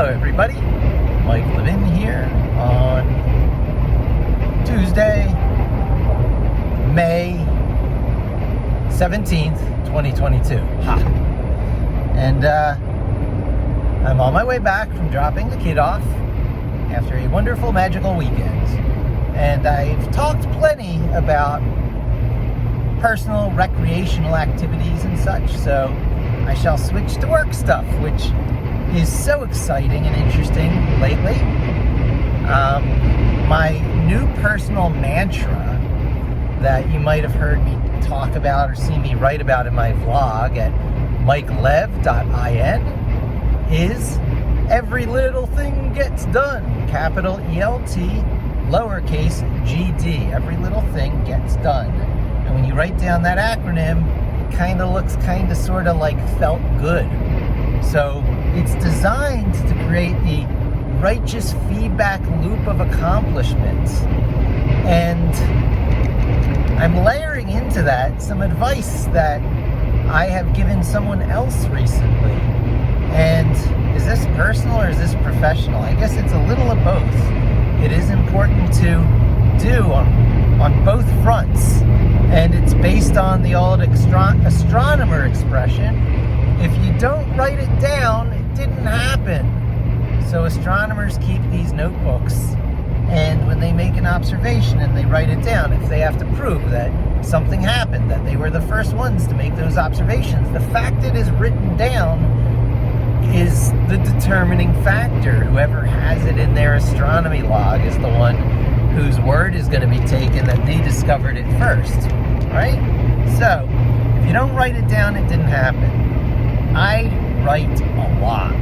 Hello everybody, Mike Levin here on Tuesday, May 17th, 2022. And I'm on my way back from dropping the kid off after a wonderful, magical weekend. And I've talked plenty about personal, recreational activities and such, so I shall switch to work stuff, which is so exciting and interesting lately. My new personal mantra that you might have heard me talk about or see me write about in my vlog at mikelev.in is every little thing gets done. Capital ELT, lowercase GD. Every little thing gets done. And when you write down that acronym, it kind of looks sort of like felt good. So it's designed to create the righteous feedback loop of accomplishments. And I'm layering into that some advice that I have given someone else recently. And is this personal or is this professional? I guess it's a little of both. It is important to do on both fronts. And it's based on the old astronomer expression, if you don't write it down, it didn't happen. So astronomers keep these notebooks, and when they make an observation and they write it down, if they have to prove that something happened, that they were the first ones to make those observations, the fact it is written down is the determining factor. Whoever has it in their astronomy log is the one whose word is going to be taken that they discovered it first, right? So, if you don't write it down, it didn't happen. I write a lot.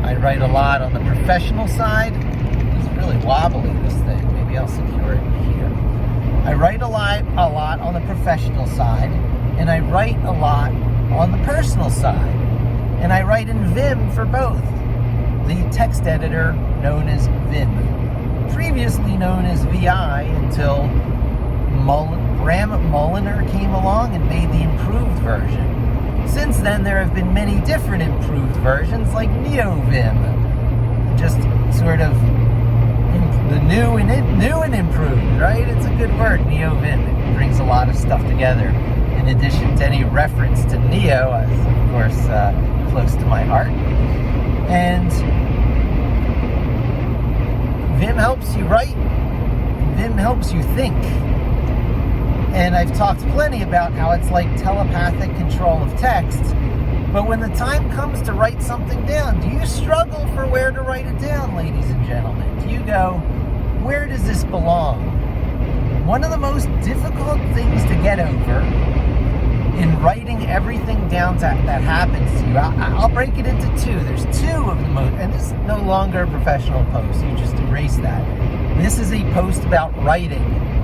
I write a lot on the professional side. It's really wobbly, this thing. Maybe I'll secure it here. I write a lot on the professional side, and I write a lot on the personal side. And I write in Vim for both. The text editor known as Vim. Previously known as VI until Graham Mulliner came along and made the improved version. Since then, there have been many different improved versions like NeoVim. Just sort of the new and improved, right? It's a good word, NeoVim. It brings a lot of stuff together. In addition to any reference to Neo, as of course close to my heart. And Vim helps you write. Vim helps you think. And I've talked plenty about how it's like telepathic control of text. But when the time comes to write something down, do you struggle for where to write it down, ladies and gentlemen? Do you go, where does this belong? One of the most difficult things to get over in writing everything down that happens to you, I'll break it into two. There's two of the most, and this is no longer a professional post, you just erase that. This is a post about writing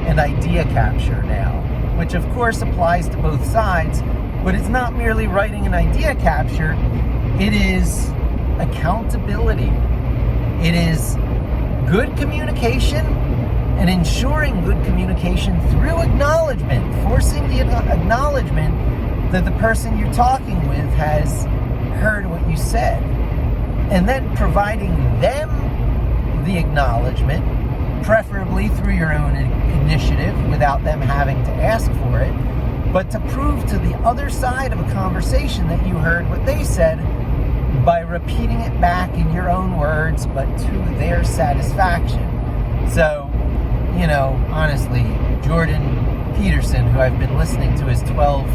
and idea capture now, which of course applies to both sides, but it's not merely writing an idea capture, it is accountability. It is good communication and ensuring good communication through acknowledgement, forcing the acknowledgement that the person you're talking with has heard what you said, and then providing them the acknowledgement, preferably through your own initiative without them having to ask for it, but to prove to the other side of a conversation that you heard what they said by repeating it back in your own words, but to their satisfaction. So, you know, honestly, Jordan Peterson, who I've been listening to his 12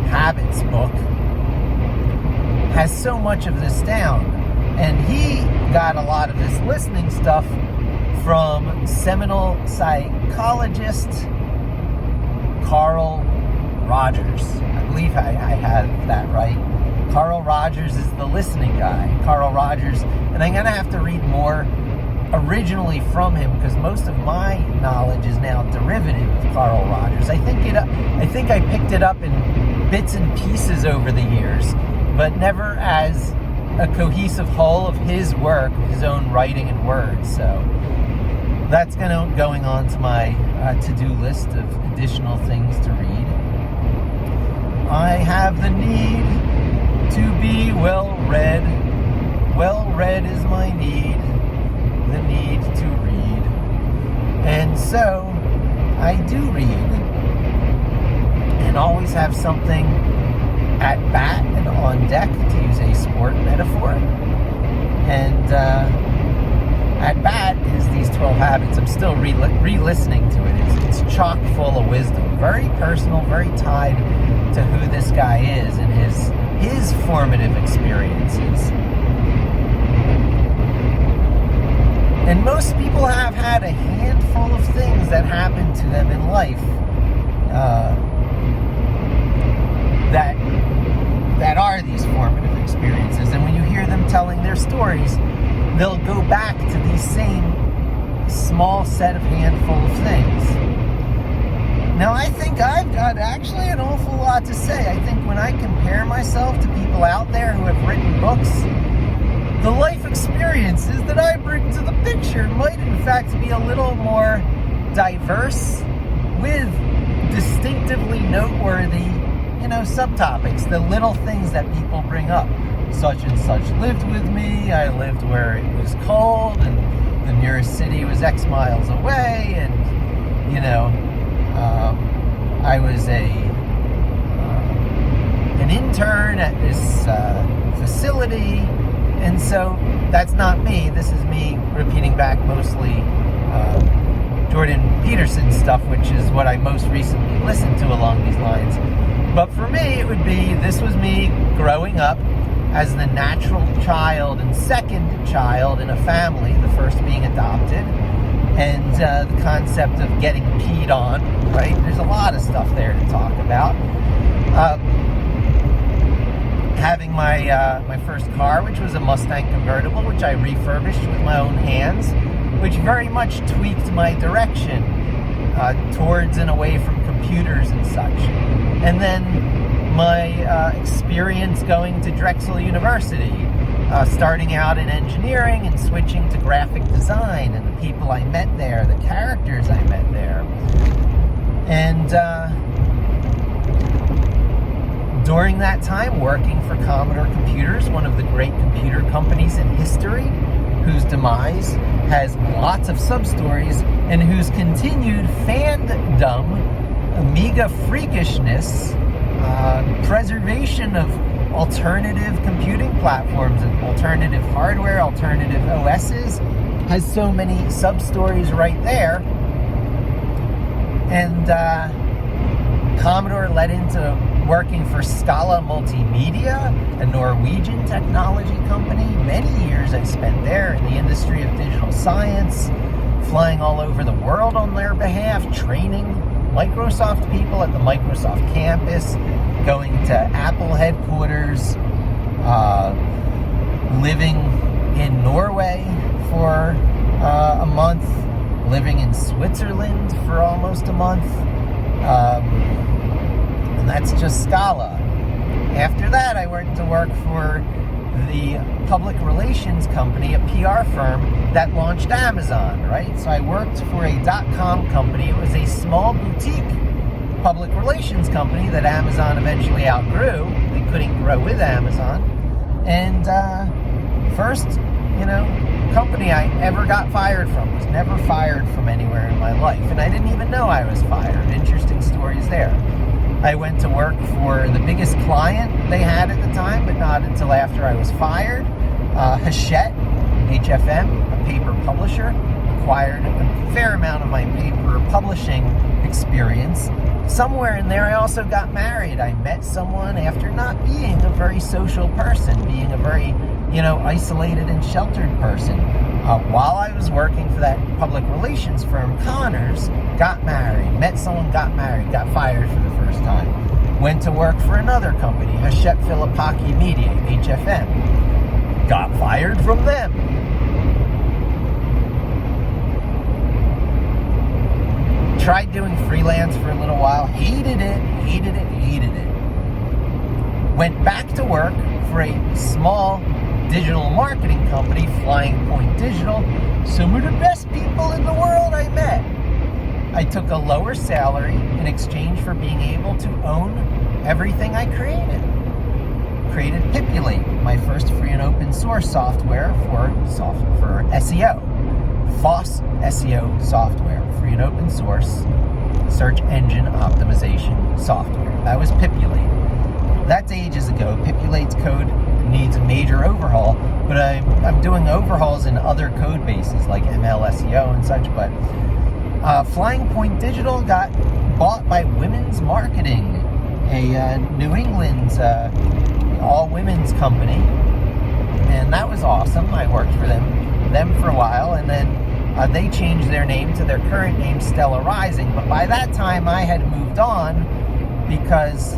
Habits book, has so much of this down. And he got a lot of this listening stuff from seminal psychologist Carl Rogers. I believe I have that right. Carl Rogers is the listening guy. Carl Rogers, and I'm going to have to read more originally from him because most of my knowledge is now derivative of Carl Rogers. I think I picked it up in bits and pieces over the years, but never as a cohesive whole of his work, his own writing and words. So that's going on to my to-do list of additional things to read. I have the need to be well-read what is my need? The need to read. And so I do read, and always have something at bat and on deck, to use a sport metaphor. And at bat is these 12 habits. I'm still re-listening to it. It's chock full of wisdom, very personal, very tied to who this guy is and his formative experiences. And most people have had a handful of things that happen to them in life that are these formative experiences. And when you hear them telling their stories, they'll go back to these same small set of handful of things. Now, I think I've got actually an awful lot to say. I think when I compare myself to people out there who have written books, the life experiences that I bring to the picture might in fact be a little more diverse with distinctively noteworthy, subtopics, the little things that people bring up. Such and such lived with me. I lived where it was cold, and the nearest city was X miles away, and I was an intern at this facility. And so that's not me. This is me repeating back mostly Jordan Peterson's stuff, which is what I most recently listened to along these lines. But for me, it would be, this was me growing up as the natural child and second child in a family, the first being adopted, and the concept of getting peed on, right? There's a lot of stuff there to talk about. Having my first car, which was a Mustang convertible, which I refurbished with my own hands, which very much tweaked my direction towards and away from computers and such. And then my experience going to Drexel University, starting out in engineering and switching to graphic design, and the people I met there, the characters I met there. And during that time, working for Commodore Computers, one of the great computer companies in history, whose demise has lots of sub-stories, and whose continued fandom, Amiga freakishness, preservation of alternative computing platforms and alternative hardware, alternative OSs, has so many sub-stories right there. And Commodore led into working for Scala Multimedia, a Norwegian technology company. Many years I spent there in the industry of digital science, flying all over the world on their behalf, training Microsoft people at the Microsoft campus, going to Apple headquarters, living in Norway for a month, living in Switzerland for almost a month. And that's just Scala. After that, I went to work for the public relations company, a PR firm that launched Amazon, right? So I worked for a .com company. It was a small boutique public relations company that Amazon eventually outgrew. They couldn't grow with Amazon. And first, company I ever got fired from. Was never fired from anywhere in my life. And I didn't even know I was fired. Interesting stories there. I went to work for the biggest client they had at the time, but not until after I was fired. Hachette, HFM, a paper publisher, acquired a fair amount of my paper publishing experience. Somewhere in there, I also got married. I met someone after not being a very social person, being a very, isolated and sheltered person. While I was working for that public relations firm, Connors, got married, met someone, got married, got fired for the first time. Went to work for another company, Hachette Filipaki Media, HFM. Got fired from them. Tried doing freelance for a little while, hated it. Went back to work for a small digital marketing company, Flying Point Digital. Some of the best people in the world I met. I took a lower salary in exchange for being able to own everything I created. created Pipulate, my first free and open source software for SEO. FOSS SEO software, free and open source search engine optimization software. That was Pipulate. That's ages ago. Pipulate's code needs a major overhaul, but I'm doing overhauls in other code bases like ML SEO and such. But Flying Point Digital got bought by Women's Marketing, a New England's all-women's company, and that was awesome. I worked for them for a while, and then they changed their name to their current name, Stellar Rising. But by that time, I had moved on because,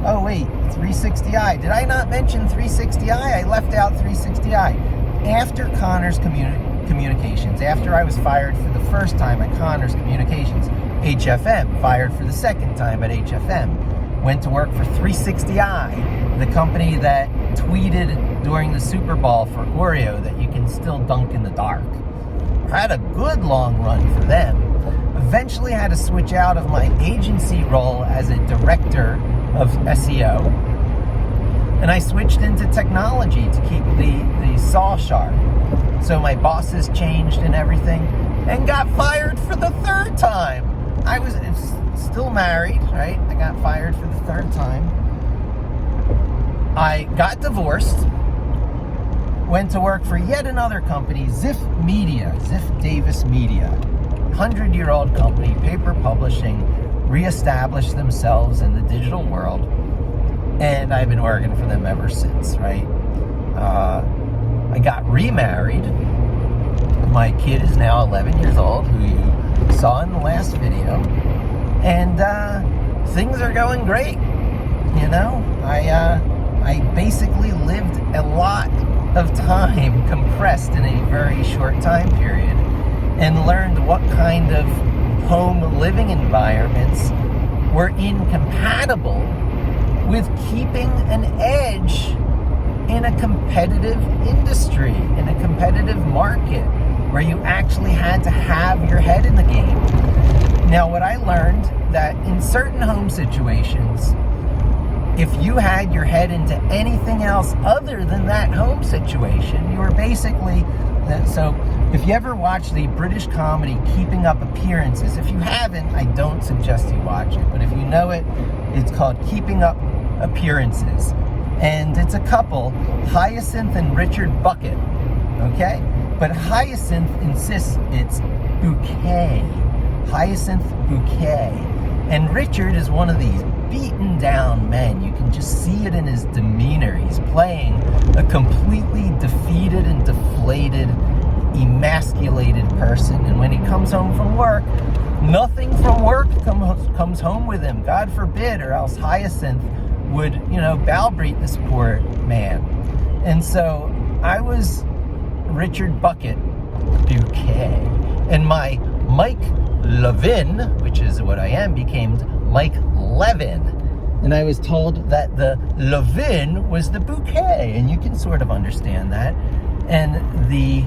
oh wait, 360i. Did I not mention 360i? I left out 360i. After Connors Communications, after I was fired for the first time at Connors Communications, HFM, fired for the second time at HFM, went to work for 360i, the company that tweeted during the Super Bowl for Oreo that you can still dunk in the dark. Had a good long run for them. Eventually had to switch out of my agency role as a director of SEO, and I switched into technology to keep the saw sharp. So my bosses changed and everything, and got fired for the third time. I was still married, right? I got fired for the third time. I got divorced, went to work for yet another company, Ziff Davis Media, 100-year-old company, paper publishing, reestablished themselves in the digital world, and I've been working for them ever since, right? I got remarried. My kid is now 11 years old, who you saw in the last video, and things are going great. You know, I basically lived a lot of time compressed in a very short time period, and learned what kind of home living environments were incompatible with keeping an edge in a competitive industry, in a competitive market, where you actually had to have your head in the game. Now, what I learned, that in certain home situations, if you had your head into anything else other than that home situation, you were basically, so if you ever watch the British comedy Keeping Up Appearances, if you haven't, I don't suggest you watch it, but if you know it, it's called Keeping Up Appearances. And it's a couple, Hyacinth and Richard Bucket, okay? But Hyacinth insists it's bouquet. Hyacinth bouquet. And Richard is one of these beaten down men. You can just see it in his demeanor. He's playing a completely defeated and deflated, emasculated person. And when he comes home from work, nothing from work comes home with him. God forbid, or else Hyacinth would, browbeat this poor man. And so I was Richard Bucket Bouquet. And my Mike Levin, which is what I am, became Mike Levin. And I was told that the Levin was the bouquet, and you can sort of understand that. And the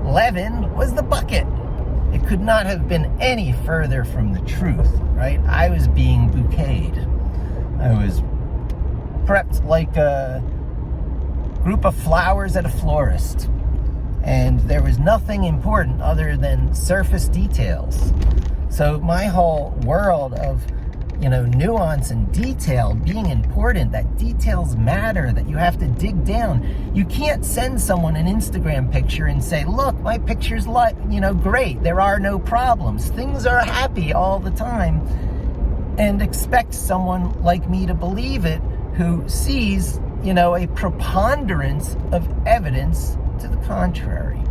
Levin was the bucket. It could not have been any further from the truth, right? I was being bouqueted. I was prepped like a group of flowers at a florist. And there was nothing important other than surface details. So my whole world of, nuance and detail being important, that details matter, that you have to dig down. You can't send someone an Instagram picture and say, look, my picture's great. There are no problems. Things are happy all the time. And expect someone like me to believe it, who sees, a preponderance of evidence to the contrary.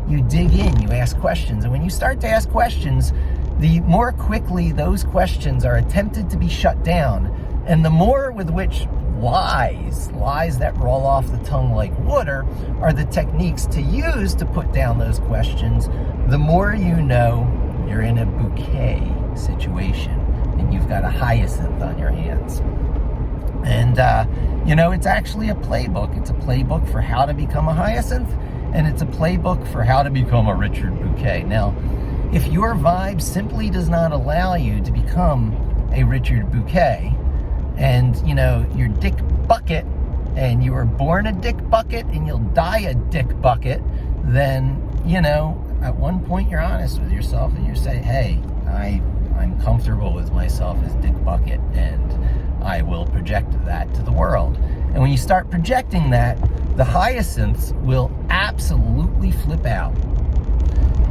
You dig in, you ask questions, and when you start to ask questions, the more quickly those questions are attempted to be shut down, and the more with which lies that roll off the tongue like water are the techniques to use to put down those questions, the more you know you're in a bouquet situation and you've got a hyacinth on your hands. And it's actually a playbook. It's a playbook for how to become a hyacinth, and it's a playbook for how to become a Richard Bouquet. Now, if your vibe simply does not allow you to become a Richard Bouquet, and you're Dick Bucket, and you were born a Dick Bucket and you'll die a Dick Bucket, then at one point you're honest with yourself and you say, hey, I'm comfortable with myself as Dick Bucket, and I will project that to the world. And when you start projecting that, the hyacinths will absolutely flip out.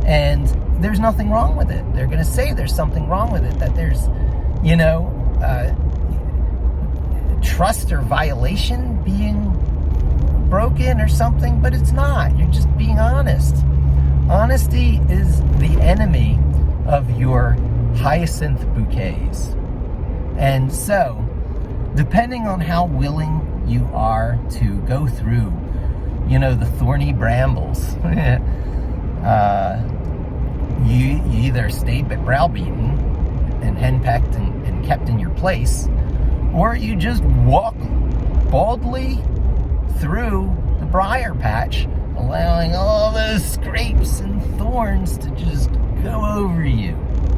And there's nothing wrong with it. They're going to say there's something wrong with it, that there's, trust or violation being broken or something, but it's not. You're just being honest. Honesty is the enemy of your hyacinth bouquets. And so, depending on how willing you are to go through, the thorny brambles, you either stay browbeaten and henpecked and kept in your place, or you just walk boldly through the briar patch, allowing all those scrapes and thorns to just go over you,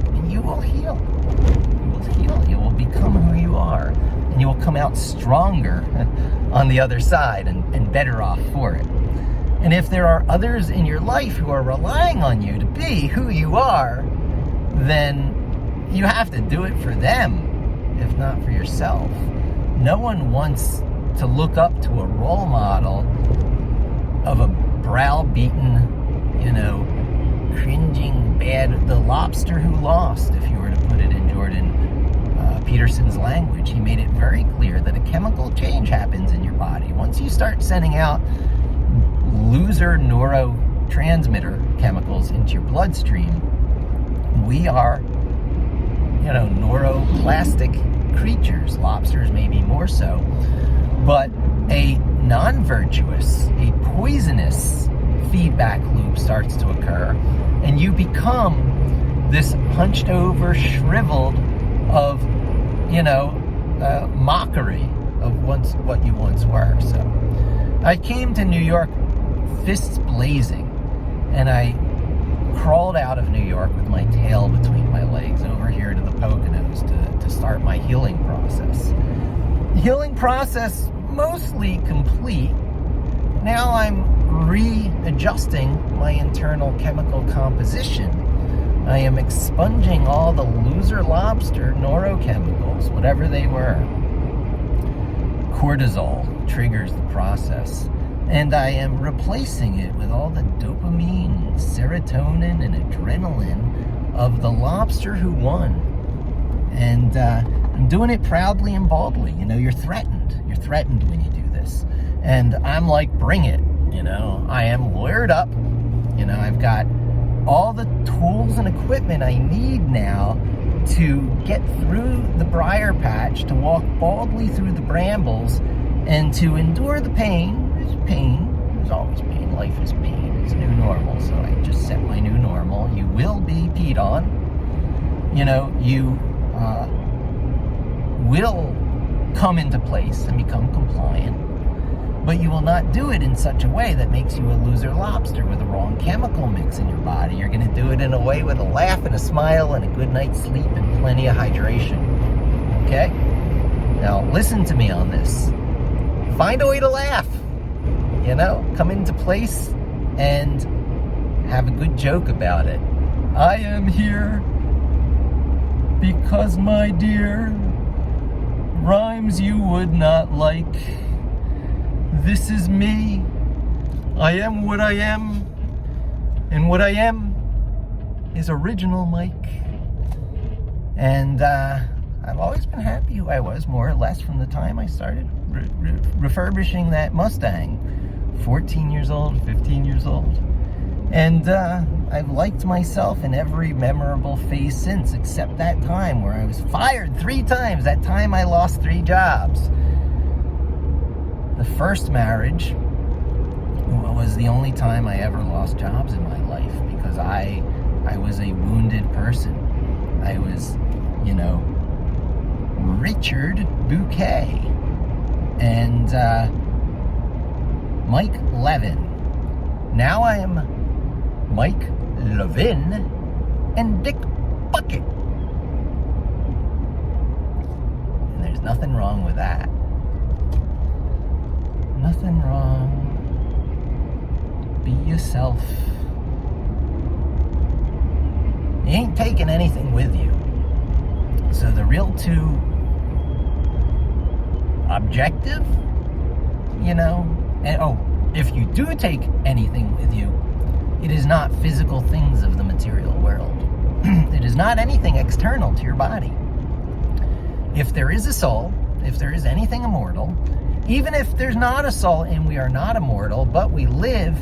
and you will heal. You will heal. You will become who you are, and you will come out stronger on the other side and better off for it. And if there are others in your life who are relying on you to be who you are, then you have to do it for them, if not for yourself. No one wants to look up to a role model of a browbeaten, cringing, the lobster who lost, if you were to put it in Jordan Peterson's language. He made it very clear that a chemical change happens in your body. Once you start sending out loser neurotransmitter chemicals into your bloodstream, we are, neuroplastic creatures. Lobsters maybe more so. But a non-virtuous, a poisonous feedback loop starts to occur, and you become this hunched over, shriveled of, mockery of what you once were. So I came to New York fists blazing, and I crawled out of New York with my tail between my legs over here to the Poconos to start my healing process. The healing process mostly complete. Now I'm readjusting my internal chemical composition. I am expunging all the loser lobster neurochemicals, whatever they were. Cortisol triggers the process, and I am replacing it with all the dopamine, serotonin, and adrenaline of the lobster who won. And I'm doing it proudly and boldly. You're threatened. You're threatened when you do this. And I'm like, bring it. I am lawyered up. I've got all the tools and equipment I need now to get through the briar patch, to walk boldly through the brambles, and to endure the pain. There's pain. There's always pain. Life is pain. It's new normal. So I just set my new normal. You will be peed on. You will come into place and become compliant, but you will not do it in such a way that makes you a loser lobster with the wrong chemical mix in your body. You're going to do it in a way with a laugh and a smile and a good night's sleep and plenty of hydration. Okay? Now, listen to me on this. Find a way to laugh. Come into place and have a good joke about it. I am here because, my dear, rhymes you would not like. This is me. I am what I am. And what I am is original Mike. And I've always been happy who I was, more or less, from the time I started refurbishing that Mustang. 14 years old, 15 years old. And I've liked myself in every memorable phase since, except that time where I was fired 3 times. That time I lost 3 jobs. The first marriage was the only time I ever lost jobs in my life, because I was a wounded person. I was, Richard Bouquet. And Mike Levin. Now I am Mike Levin and Dick Bucket. There's nothing wrong with that. Nothing wrong. Be yourself. You ain't taking anything with you. So the real two objective, and if you do take anything with you, it is not physical things of the material world. It is not anything external to your body. If there is a soul, if there is anything immortal, even if there's not a soul and we are not immortal, but we live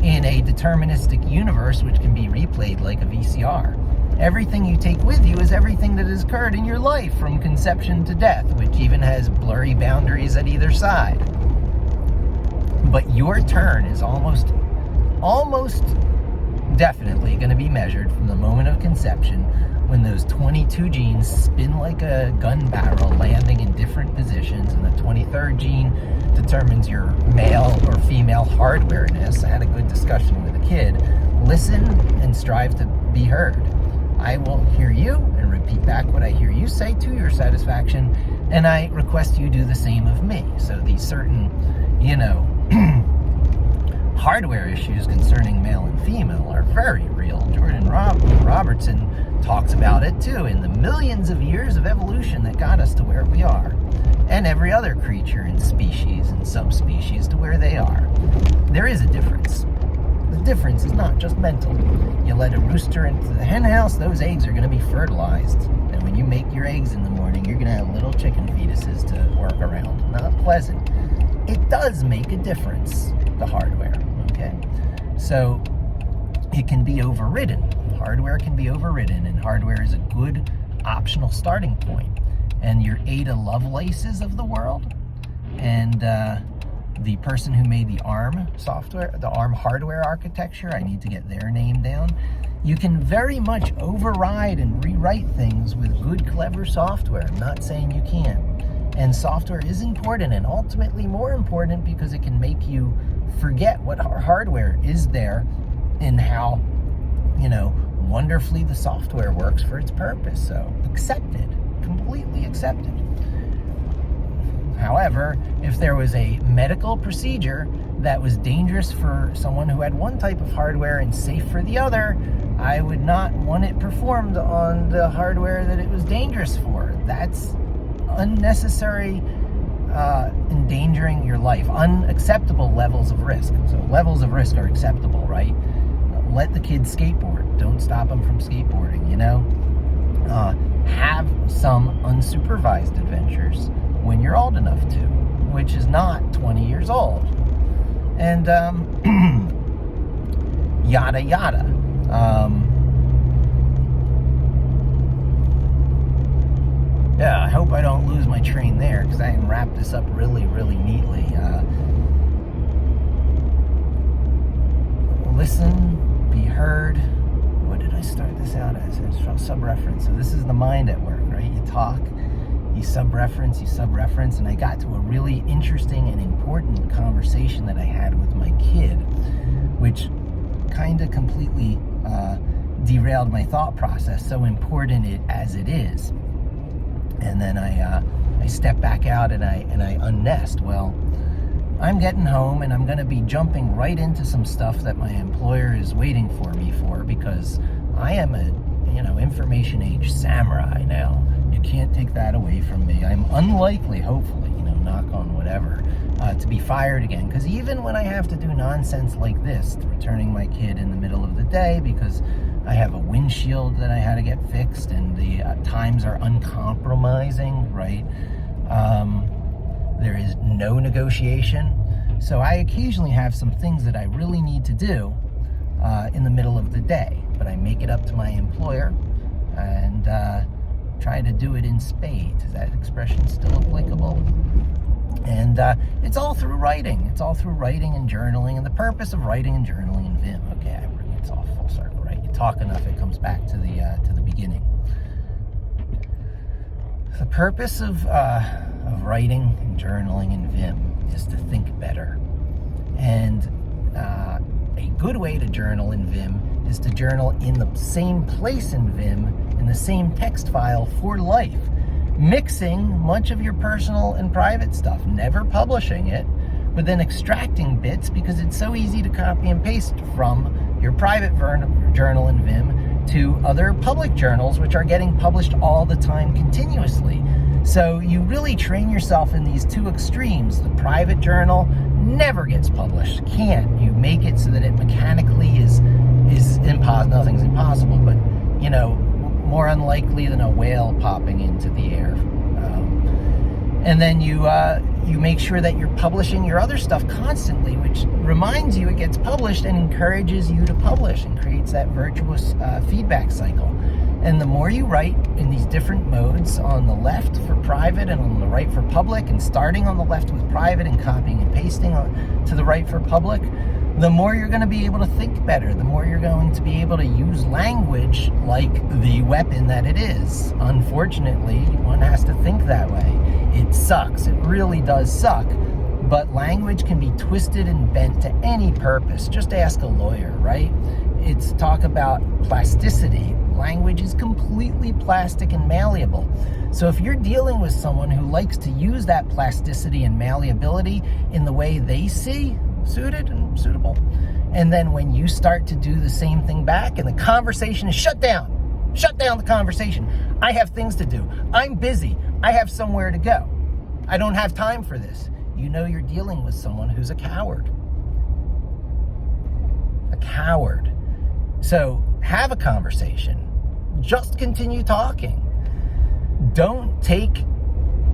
in a deterministic universe which can be replayed like a VCR, everything you take with you is everything that has occurred in your life from conception to death, which even has blurry boundaries at either side. But your turn is almost definitely going to be measured from the moment of conception, when those 22 genes spin like a gun barrel, landing in different positions, and the 23rd gene determines your male or female hardwareness. I had a good discussion with a kid. Listen and strive to be heard. I will hear you and repeat back what I hear you say to your satisfaction, and I request you do the same of me. So these certain, hardware issues concerning male and female are very real. Jordan Robertson talks about it too, in the millions of years of evolution that got us to where we are, and every other creature and species and subspecies to where they are. There is a difference. The difference is not just mental. You let a rooster into the hen house, those eggs are going to be fertilized. And when you make your eggs in the morning, you're going to have little chicken fetuses to work around. Not pleasant. It does make a difference, the hardware, okay? So it can be overridden. Hardware can be overridden, and hardware is a good optional starting point. And your Ada Lovelaces of the world, and the person who made the ARM software, the ARM hardware architecture, I need to get their name down. You can very much override and rewrite things with good, clever software. I'm not saying you can't. And software is important, and ultimately more important, because it can make you forget what hardware is there and how, wonderfully the software works for its purpose. So accepted, completely accepted. However, if there was a medical procedure that was dangerous for someone who had one type of hardware and safe for the other, I would not want it performed on the hardware that it was dangerous for. That's unnecessary, endangering your life. Unacceptable levels of risk. So levels of risk are acceptable, right? Let the kids skateboard. Don't stop them from skateboarding, have some unsupervised adventures when you're old enough to, which is not 20 years old. And yada yada. Yeah, I hope I don't lose my train there, because I can wrap this up really, really neatly. Listen, be heard. What did I start this out as? It's from sub-reference. So this is the mind at work, right? You talk, you sub-reference, and I got to a really interesting and important conversation that I had with my kid, which kind of completely derailed my thought process, so important as it is. And then I step back out and I unnest. Well, I'm getting home and I'm going to be jumping right into some stuff that my employer is waiting for me for, because I am a information age samurai now. You can't take that away from me. I'm unlikely, hopefully, knock on whatever, to be fired again. Because even when I have to do nonsense like this, returning my kid in the middle of the day because I have a windshield that I had to get fixed, and the times are uncompromising, right? There is no negotiation. So I occasionally have some things that I really need to do in the middle of the day, but I make it up to my employer and try to do it in spades. Is that expression still applicable? And it's all through writing. It's all through writing and journaling, and the purpose of writing and journaling in Vim. Okay, I bring it all full circle, right? You talk enough, it comes back to the beginning. The purpose of writing and journaling in Vim is to think better. And a good way to journal in Vim is to journal in the same place in Vim, in the same text file for life. mixing much of your personal and private stuff, never publishing it, but then extracting bits because it's so easy to copy and paste from your private journal in Vim to other public journals, which are getting published all the time continuously. So you really train yourself in these two extremes. The private journal never gets published, can't. You make it so that it mechanically is impossible. Nothing's impossible, but more unlikely than a whale popping into the air. And then you make sure that you're publishing your other stuff constantly, which reminds you it gets published and encourages you to publish and creates that virtuous feedback cycle. And the more you write in these different modes, on the left for private and on the right for public, and starting on the left with private and copying and pasting to the right for public, the more you're going to be able to think better, the more you're going to be able to use language like the weapon that it is. Unfortunately, one has to think that way. It sucks. It really does suck. But language can be twisted and bent to any purpose. Just ask a lawyer, right? It's talk about plasticity. Language is completely plastic and malleable. So if you're dealing with someone who likes to use that plasticity and malleability in the way they see suited and suitable, and then when you start to do the same thing back and the conversation is shut down the conversation. I have things to do. I'm busy. I have somewhere to go. I don't have time for this. You're dealing with someone who's a coward. A coward. So have a conversation. Just continue talking. Don't take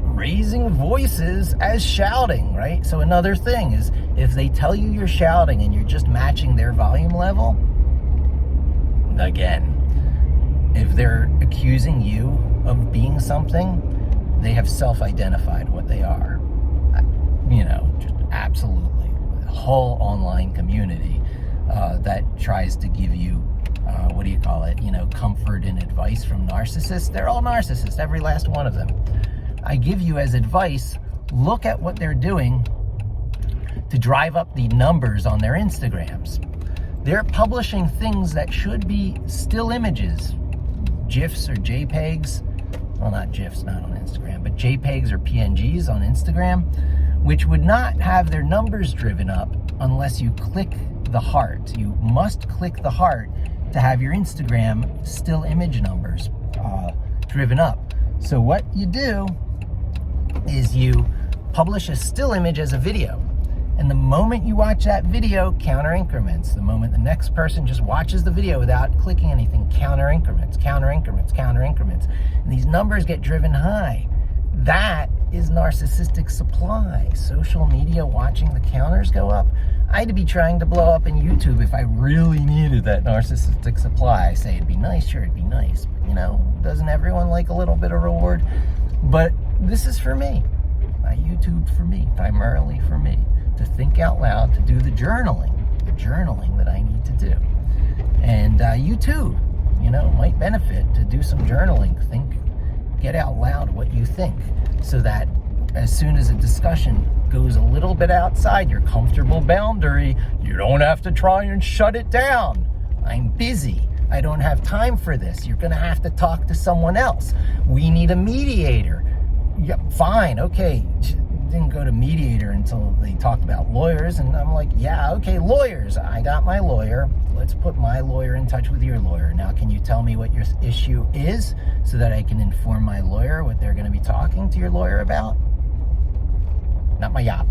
raising voices as shouting, right? So another thing is, if they tell you you're shouting and you're just matching their volume level, again, if they're accusing you of being something, they have self-identified what they are. Just absolutely. The whole online community that tries to give you comfort and advice from narcissists. They're all narcissists, every last one of them. I give you as advice, look at what they're doing to drive up the numbers on their Instagrams. They're publishing things that should be still images, GIFs or JPEGs. Well, not GIFs, not on Instagram, but JPEGs or PNGs on Instagram, which would not have their numbers driven up unless you click the heart. You must click the heart to have your Instagram still image numbers driven up. So what you do is you publish a still image as a video. And the moment you watch that video, counter increments. The moment the next person just watches the video without clicking anything, counter increments, counter increments, counter increments. And these numbers get driven high. That is narcissistic supply. Social media, watching the counters go up. I'd be trying to blow up in YouTube if I really needed that narcissistic supply. I say it'd be nice, sure, it'd be nice. But, doesn't everyone like a little bit of reward? But this is for me. YouTube's for me, primarily for me. To think out loud, to do the journaling that I need to do. And you too, might benefit to do some journaling. Get out loud what you think, so that as soon as a discussion goes a little bit outside your comfortable boundary, you don't have to try and shut it down. I'm busy. I don't have time for this. You're going to have to talk to someone else. We need a mediator. Yep, fine, okay. Didn't go to mediator until they talked about lawyers, and I'm like, yeah, okay, lawyers. I got my lawyer. Let's put my lawyer in touch with your lawyer. Now, can you tell me what your issue is so that I can inform my lawyer what they're going to be talking to your lawyer about? Not my job.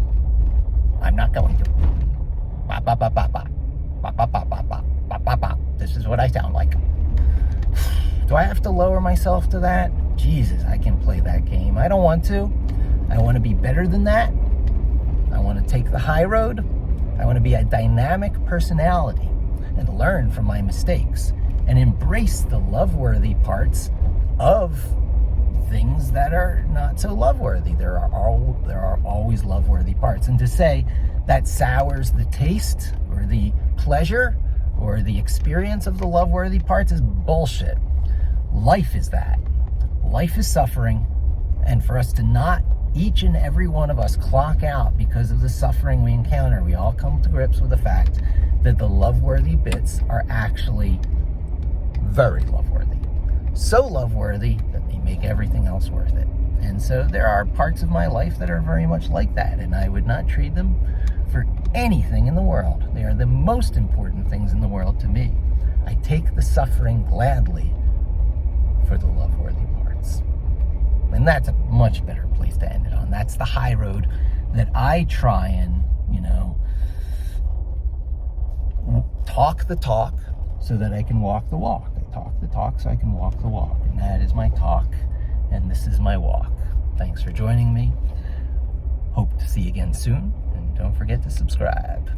I'm not going to. Bop, bop, bop, bop, bop. Bop, bop, bop, bop, bop, bop, bop, bop. This is what I sound like. Do I have to lower myself to that? Jesus, I can play that game. I don't want to. I want to be better than that. I want to take the high road. I want to be a dynamic personality and learn from my mistakes and embrace the love-worthy parts of things that are not so love-worthy. There are always love-worthy parts. And to say that sours the taste or the pleasure or the experience of the love-worthy parts is bullshit. Life is that. Life is suffering, and for us to not, each and every one of us, clock out because of the suffering we encounter, we all come to grips with the fact that the love-worthy bits are actually very love-worthy. So love-worthy that they make everything else worth it. And so there are parts of my life that are very much like that, and I would not trade them for anything in the world. They are the most important things in the world to me. I take the suffering gladly for the love-worthy parts. And that's a much better place to end it on. That's the high road that I try and, talk the talk so that I can walk the walk. I talk the talk so I can walk the walk. And that is my talk, and this is my walk. Thanks for joining me. Hope to see you again soon, and don't forget to subscribe.